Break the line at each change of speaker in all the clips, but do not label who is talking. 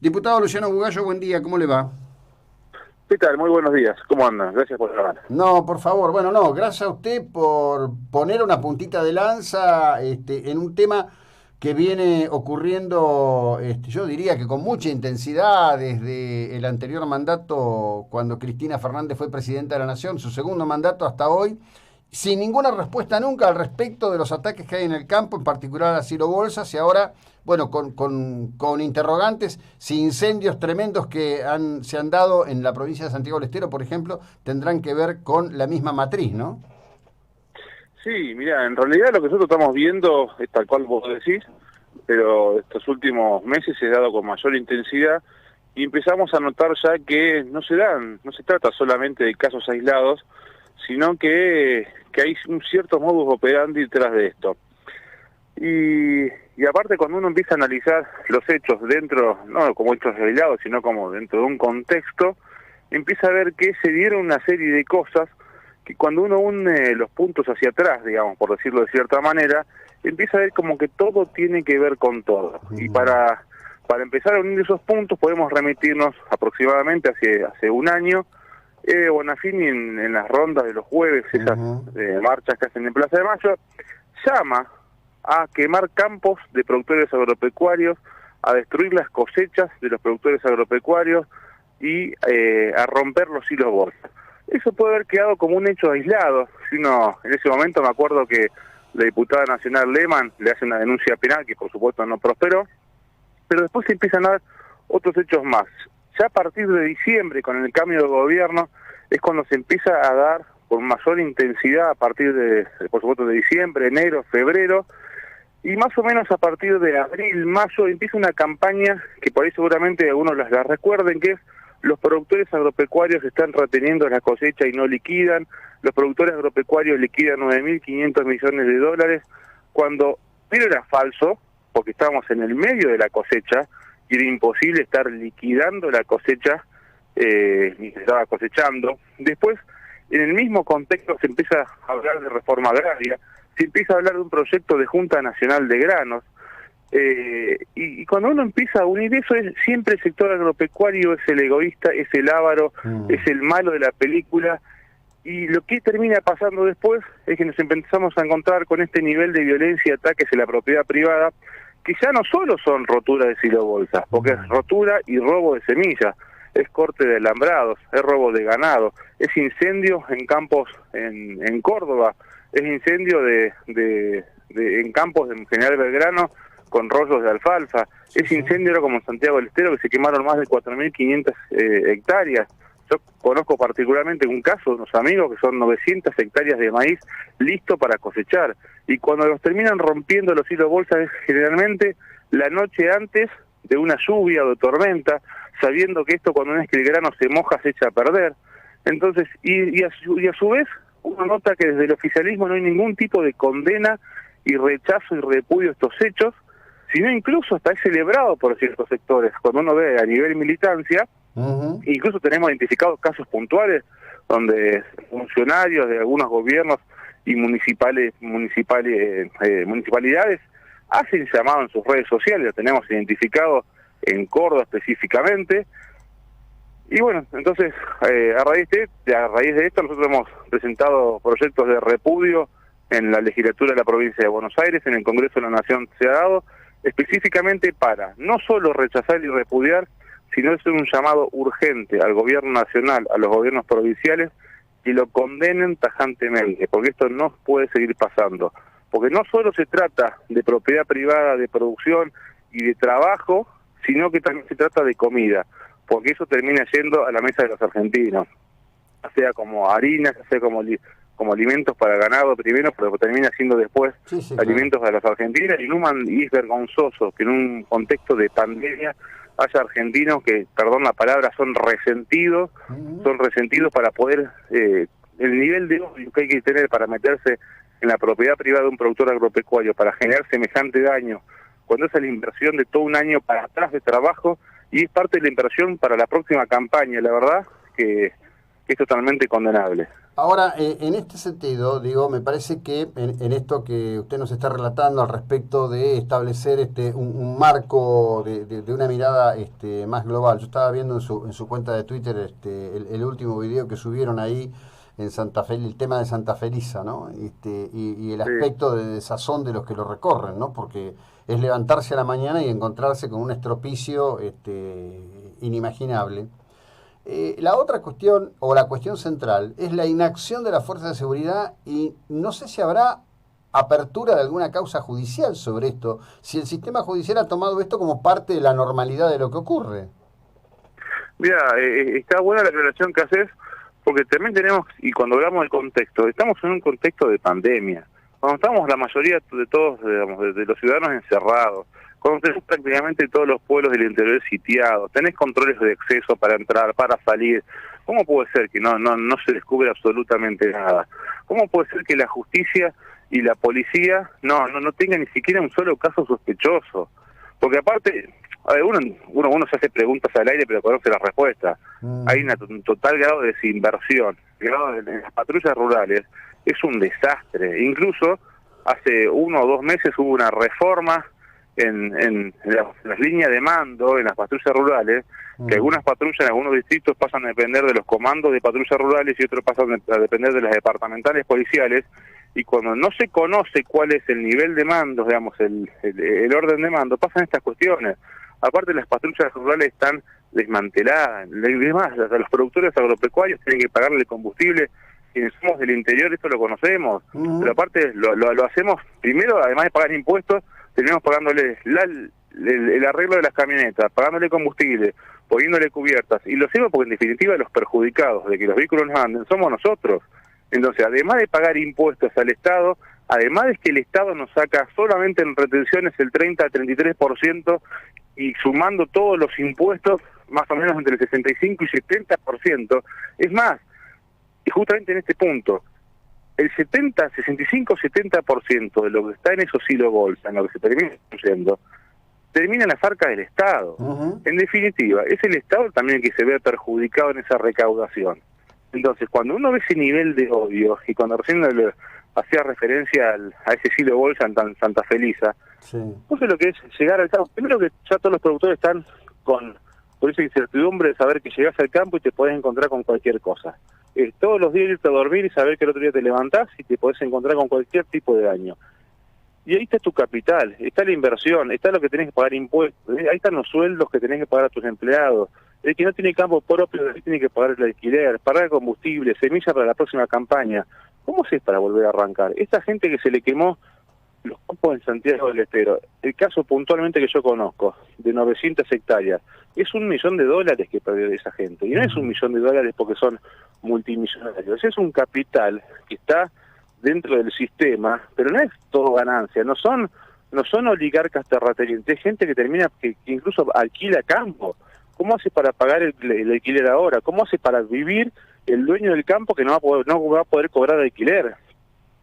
Diputado Luciano Bugallo, buen día, ¿cómo le va?
¿Qué tal? Muy buenos días. ¿Cómo andan? Gracias por llamar.
No, por favor, bueno, no, gracias a usted por poner una puntita de lanza en un tema que viene ocurriendo, yo diría que con mucha intensidad desde el anterior mandato, cuando Cristina Fernández fue presidenta de la Nación, su segundo mandato hasta hoy, sin ninguna respuesta nunca al respecto de los ataques que hay en el campo, en particular a Ciro Bolsas, y ahora, bueno, con interrogantes, si incendios tremendos que se han dado en la provincia de Santiago del Estero, por ejemplo, tendrán que ver con la misma matriz, ¿no?
Sí, mira, en realidad lo que nosotros estamos viendo es tal cual vos decís, pero estos últimos meses se ha dado con mayor intensidad y empezamos a notar ya que no se trata solamente de casos aislados, sino que hay un cierto modus operandi detrás de esto. Y aparte cuando uno empieza a analizar los hechos dentro, no como hechos aislados, sino como dentro de un contexto, empieza a ver que se dieron una serie de cosas que cuando uno une los puntos hacia atrás, digamos, por decirlo de cierta manera, empieza a ver como que todo tiene que ver con todo. Y para empezar a unir esos puntos podemos remitirnos aproximadamente hace un año, Bonafini en las rondas de los jueves, esas
Ujú.
marchas que hacen en Plaza de Mayo, llama a quemar campos de productores agropecuarios, a destruir las cosechas de los productores agropecuarios y a romper los hilos bolsa. Eso puede haber quedado como un hecho aislado. Si uno, en ese momento me acuerdo que la diputada nacional Lehmann le hace una denuncia penal que por supuesto no prosperó, pero después se empiezan a dar otros hechos más. Ya a partir de diciembre, con el cambio de gobierno, es cuando se empieza a dar con mayor intensidad a partir de, por supuesto, de diciembre, enero, febrero, y más o menos a partir de abril, mayo, empieza una campaña que por ahí seguramente algunos la recuerden, que es los productores agropecuarios están reteniendo la cosecha y no liquidan, los productores agropecuarios liquidan 9.500 millones de dólares, cuando pero era falso, porque estábamos en el medio de la cosecha y era imposible estar liquidando la cosecha ni se estaba cosechando. Después, en el mismo contexto se empieza a hablar de reforma agraria, se empieza a hablar de un proyecto de Junta Nacional de Granos, y cuando uno empieza a unir eso, siempre el sector agropecuario es el egoísta, es el avaro, es
Mm.
el malo de la película, y lo que termina pasando después es que nos empezamos a encontrar con este nivel de violencia y ataques en la propiedad privada, que ya no solo son rotura de silobolsas, porque es rotura y robo de semillas, es corte de alambrados, es robo de ganado, es incendio en campos en Córdoba, es incendio en campos de General Belgrano con rollos de alfalfa,
Sí,
es
sí.
incendio era como en Santiago del Estero que se quemaron más de 4.500 hectáreas. Yo conozco particularmente un caso de unos amigos que son 900 hectáreas de maíz listo para cosechar. Y cuando los terminan rompiendo los hilos bolsas es generalmente la noche antes de una lluvia o de tormenta, sabiendo que esto cuando es que el grano se moja se echa a perder. Entonces, y a su vez, uno nota que desde el oficialismo no hay ningún tipo de condena y rechazo y repudio a estos hechos, sino incluso hasta es celebrado por ciertos sectores. Cuando uno ve a nivel militancia,
Ujú.
incluso tenemos identificados casos puntuales donde funcionarios de algunos gobiernos y municipalidades hacen llamado en sus redes sociales, lo tenemos identificado en Córdoba específicamente. Y bueno, entonces a raíz de esto nosotros hemos presentado proyectos de repudio en la legislatura de la provincia de Buenos Aires, en el Congreso de la Nación se ha dado, específicamente para no solo rechazar y repudiar, sino hacer un llamado urgente al gobierno nacional, a los gobiernos provinciales, que lo condenen tajantemente, porque esto no puede seguir pasando. Porque no solo se trata de propiedad privada, de producción y de trabajo, sino que también se trata de comida, porque eso termina yendo a la mesa de los argentinos, sea como harinas, sea como alimentos para ganado primero, pero termina siendo después
Sí, sí, claro.
alimentos de los argentinos, y es vergonzoso que en un contexto de pandemia haya argentinos que, perdón la palabra,
Ujú.
son resentidos para poder, el nivel de odio que hay que tener para meterse en la propiedad privada de un productor agropecuario, para generar semejante daño, cuando es la inversión de todo un año para atrás de trabajo, y es parte de la inversión para la próxima campaña, la verdad que que es totalmente condenable.
Ahora, en este sentido, digo, me parece que en esto que usted nos está relatando al respecto de establecer un marco de una mirada más global. Yo estaba viendo en su cuenta de Twitter el último video que subieron ahí en Santa Fe, el tema de Santa Felisa, ¿no? Y el
Sí,
aspecto de desazón de los que lo recorren, ¿no? Porque es levantarse a la mañana y encontrarse con un estropicio inimaginable. La otra cuestión, o la cuestión central, es la inacción de las fuerzas de seguridad y no sé si habrá apertura de alguna causa judicial sobre esto, si el sistema judicial ha tomado esto como parte de la normalidad de lo que ocurre.
mira, está buena la aclaración que haces, porque también tenemos, y cuando hablamos del contexto, estamos en un contexto de pandemia, cuando estamos la mayoría de todos, digamos, de los ciudadanos encerrados, cuando tenés prácticamente todos los pueblos del interior sitiados, tenés controles de acceso para entrar, para salir. ¿Cómo puede ser que no se descubre absolutamente nada? ¿Cómo puede ser que la justicia y la policía no tengan ni siquiera un solo caso sospechoso? Porque aparte, a ver, uno se hace preguntas al aire pero conoce la respuesta. Hay un total grado de desinversión. En las patrullas rurales es un desastre. Incluso hace 1 o 2 meses hubo una reforma en las líneas de mando en las patrullas rurales, que algunas patrullas en algunos distritos pasan a depender de los comandos de patrullas rurales y otros pasan a depender de las departamentales policiales, y cuando no se conoce cuál es el nivel de mando, digamos, el orden de mando, pasan estas cuestiones. Aparte, las patrullas rurales están desmanteladas. Además, los productores agropecuarios tienen que pagarle el combustible. Quienes somos del interior esto lo conocemos, pero aparte lo hacemos, primero, además de pagar impuestos, terminamos pagándole el arreglo de las camionetas, pagándole combustible, poniéndole cubiertas, y lo hacemos porque en definitiva los perjudicados de que los vehículos no anden somos nosotros. Entonces, además de pagar impuestos al Estado, además de que el Estado nos saca solamente en retenciones el 30 al 33%, y sumando todos los impuestos, más o menos entre el 65 y 70%, es más, y justamente en este punto, el 65-70% de lo que está en esos hilos bolsa, en lo que se termina construyendo, termina en las arcas del Estado. En definitiva, es el Estado también que se ve perjudicado en esa recaudación. Entonces, cuando uno ve ese nivel de odio, y cuando recién hacía referencia a ese hilo bolsa en Santa Felisa, entonces lo que es llegar al campo, primero que ya todos los productores están con esa incertidumbre de saber que llegás al campo y te podés encontrar con cualquier cosa. Todos los días irte a dormir y saber que el otro día te levantás y te podés encontrar con cualquier tipo de daño. Y ahí está tu capital, está la inversión, está lo que tenés que pagar impuestos, ahí están los sueldos que tenés que pagar a tus empleados. El que no tiene campo propio, ahí tiene que pagar el alquiler, pagar el combustible, semilla para la próxima campaña. ¿Cómo haces para volver a arrancar? Esta gente que se le quemó los campos en Santiago del Estero, el caso puntualmente que yo conozco, de 900 hectáreas, es $1 millón que perdió esa gente. Y no es $1 millón porque son multimillonarios, es un capital que está dentro del sistema, pero no es todo ganancia, no son oligarcas terratenientes, es gente que termina, que incluso alquila campo. ¿Cómo hace para pagar el alquiler ahora? ¿Cómo hace para vivir el dueño del campo que no va a poder cobrar alquiler?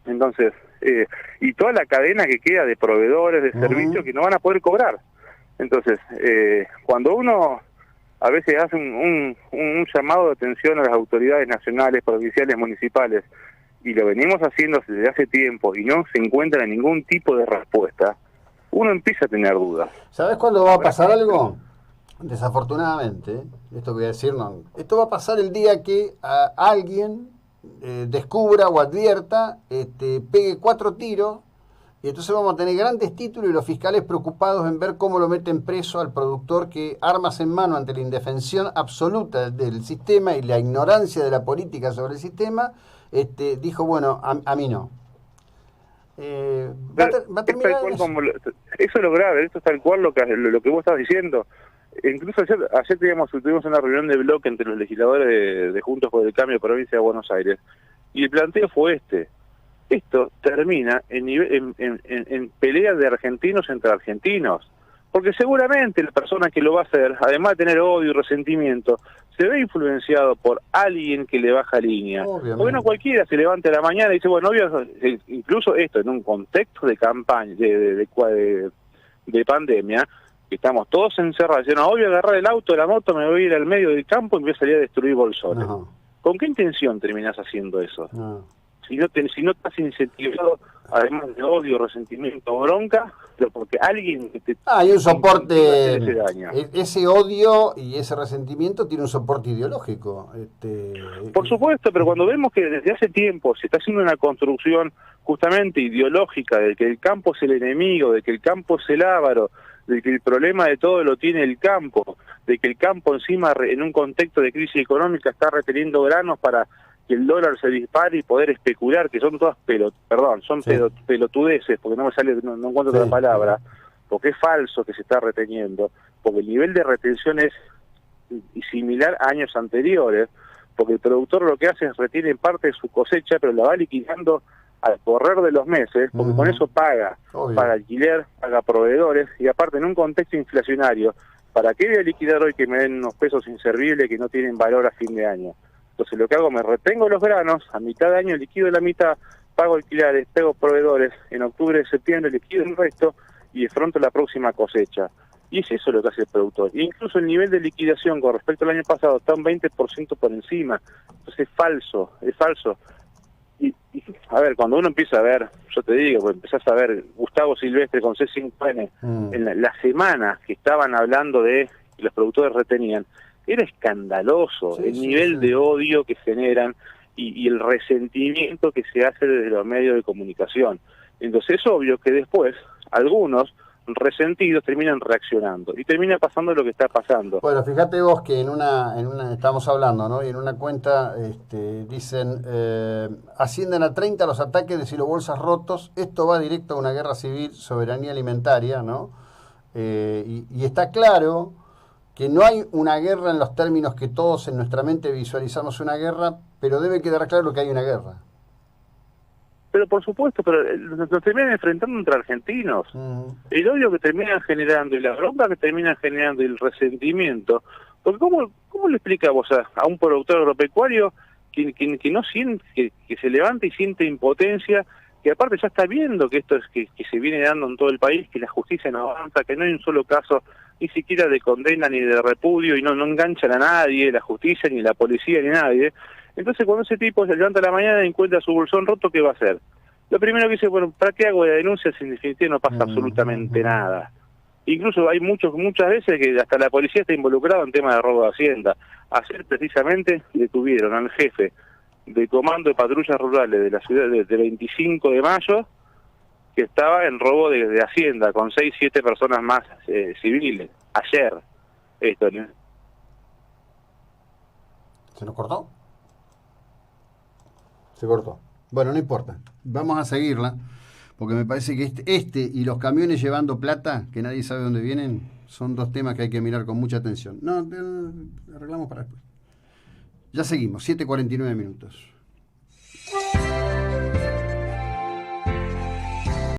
Entonces, y toda la cadena que queda de proveedores de servicios que no van a poder cobrar. Entonces, cuando uno a veces hace un llamado de atención a las autoridades nacionales, provinciales, municipales, y lo venimos haciendo desde hace tiempo y no se encuentra ningún tipo de respuesta, uno empieza a tener dudas.
¿Sabes cuándo va a pasar algo? Desafortunadamente, esto que voy a decir, no, esto va a pasar el día que alguien descubra o advierta, pegue 4 tiros, y entonces vamos a tener grandes títulos y los fiscales preocupados en ver cómo lo meten preso al productor que, armas en mano ante la indefensión absoluta del sistema y la ignorancia de la política sobre el sistema, dijo, bueno, a mí no. Va a terminar en eso.
Eso es lo grave, esto es tal cual lo que vos estabas diciendo. Incluso ayer tuvimos una reunión de bloque entre los legisladores de Juntos por el Cambio de Provincia de Buenos Aires, y el planteo fue esto termina en peleas de argentinos entre argentinos, porque seguramente la persona que lo va a hacer, además de tener odio y resentimiento, se ve influenciado por alguien que le baja línea.
Obviamente.
Porque no cualquiera se levante a la mañana y dice, bueno, incluso esto en un contexto de campaña, de pandemia, que estamos todos encerrados, dicen, no, voy a agarrar el auto, la moto, me voy a ir al medio del campo y me voy a salir a destruir bolsones. ¿Con qué intención terminás haciendo eso?
No.
Si no estás incentivado, además de odio, resentimiento o bronca, pero porque alguien que te
Hay un
incentiva a hacer
soporte,
ese daño.
ese odio y ese resentimiento tiene un soporte ideológico.
Por supuesto, pero cuando vemos que desde hace tiempo se está haciendo una construcción justamente ideológica de que el campo es el enemigo, de que el campo es el avaro, de que el problema de todo lo tiene el campo, de que el campo encima en un contexto de crisis económica está reteniendo granos para que el dólar se dispare y poder especular, que son todas pelotudeces, porque no me sale, no encuentro otra palabra, porque es falso que se está reteniendo, porque el nivel de retención es similar a años anteriores, porque el productor lo que hace es retiene parte de su cosecha, pero la va liquidando al correr de los meses, porque con eso paga alquiler, paga proveedores, y aparte en un contexto inflacionario, ¿para qué voy a liquidar hoy que me den unos pesos inservibles que no tienen valor a fin de año? Entonces lo que hago, me retengo los granos, a mitad de año liquido la mitad, pago alquileres, pago proveedores, en octubre, septiembre liquido el resto y afronto la próxima cosecha. Y es eso lo que hace el productor. E incluso el nivel de liquidación con respecto al año pasado está un 20% por encima. Entonces es falso. Y, a ver, cuando uno empieza a ver, yo te digo, pues empezás a ver Gustavo Silvestre con C5N, en la semana que estaban hablando de que los productores retenían, era escandaloso el nivel de odio que generan y el resentimiento que se hace desde los medios de comunicación. Entonces es obvio que después algunos resentidos terminan reaccionando y termina pasando lo que está pasando.
Bueno, fíjate vos que en una estamos hablando, ¿no? Y en una cuenta dicen, ascienden a 30 los ataques de silobolsas rotos, esto va directo a una guerra civil, soberanía alimentaria, ¿no? Y está claro que no hay una guerra en los términos que todos en nuestra mente visualizamos una guerra, pero debe quedar claro que hay una guerra.
Pero por supuesto, pero nos terminan enfrentando entre argentinos. El odio que terminan generando y la bronca que terminan generando y el resentimiento. Porque ¿cómo le explicamos a un productor agropecuario que no siente, que se levanta y siente impotencia, que aparte ya está viendo que esto es que se viene dando en todo el país, que la justicia no avanza, que no hay un solo caso ni siquiera de condena ni de repudio y no enganchan a nadie, la justicia ni la policía ni nadie? Entonces cuando ese tipo se levanta a la mañana y encuentra su bolsón roto, ¿qué va a hacer? Lo primero que dice, bueno, ¿para qué hago la denuncia si en definitiva no pasa absolutamente nada? Incluso hay muchas veces que hasta la policía está involucrada en temas de robo de hacienda. Ayer precisamente detuvieron al jefe del Comando de Patrullas Rurales de la ciudad de 25 de mayo, que estaba en robo de hacienda, con 6-7 personas más civiles. Ayer. Esto, ¿no?
¿Se nos cortó? Se cortó. Bueno, no importa. Vamos a seguirla, porque me parece que este y los camiones llevando plata, que nadie sabe dónde vienen, son dos temas que hay que mirar con mucha atención. No, arreglamos para después. Ya seguimos, 7:49 minutos.